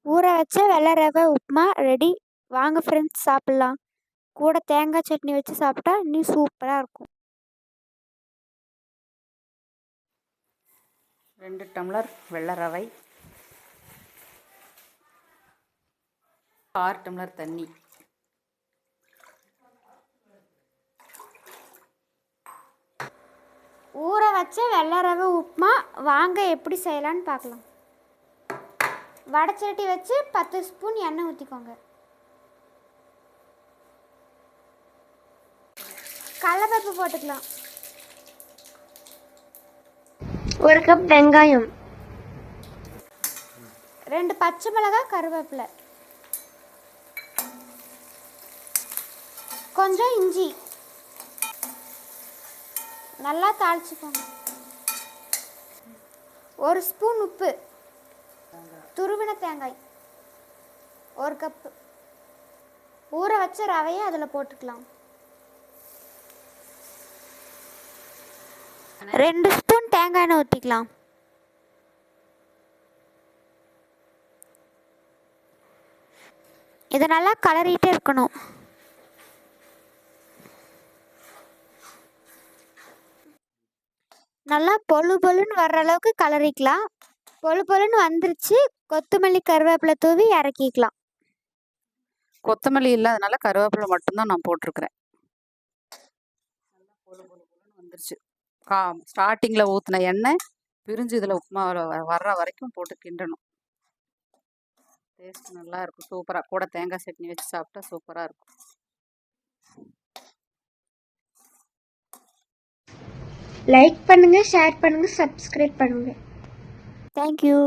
ஊற வச்ச வெள்ளை ரவை உப்புமா ரெடி. வாங்க ஃப்ரெண்ட்ஸ் சாப்பிட்லாம். கூட தேங்காய் சட்னி வச்சு சாப்பிட்டா இன்னும் சூப்பராக இருக்கும். 2 டம்ளர் வெள்ளை ரவை, 6 டம்ளர் தண்ணி, ஊற வச்ச வெள்ளை ரவை உப்புமா வாங்க எப்படி செய்யலான்னு பார்க்கலாம். வடைச்சட்டி வச்சு 10 ஸ்பூன் எண்ணெய் ஊற்றிக்கோங்க. கடலைப்பருப்பு போட்டுக்கலாம். 1 கப் வெங்காயம், 2 பச்சை மிளகாய், கருவேப்பிலை, கொஞ்சம் இஞ்சி, நல்லா தாளிச்சுக்கோங்க. 1 ஸ்பூன் உப்பு, துருவின தேங்காய் 1 கப்பு, ஊற வச்ச ரவையை அதில் போட்டுக்கலாம். 2 ஸ்பூன் தேங்காய் எண்ணெய் ஊற்றிக்கலாம். இதை நல்லா கலரிட்டே இருக்கணும். நல்லா பொழு பொழுன்னு வர்ற அளவுக்கு கலரிக்கலாம். பொழு பொழுன்னு வந்துருச்சு. கொத்தமல்லி கருவேப்பிலை தூவி இறக்கிக்கலாம். கொத்தமல்லி இல்லாதனால கருவேப்பிலை மட்டும்தான் நான் போட்டிருக்கிறேன். நல்லா பொழு பொழுன்னு வந்துருச்சு. ஸ்டார்டிங்கில் ஊற்றின எண்ணெய் பிரிஞ்சு இதில் உப்புமா வர்ற வரைக்கும் போட்டு கிண்டணும். டேஸ்ட் நல்லா இருக்கும். சூப்பராக கூட தேங்காய் சட்னி வச்சு சாப்பிட்டா சூப்பராக இருக்கும். லைக் பண்ணுங்க, ஷேர் பண்ணுங்க, சப்ஸ்கிரைப் பண்ணுங்க. தேங்க்யூ.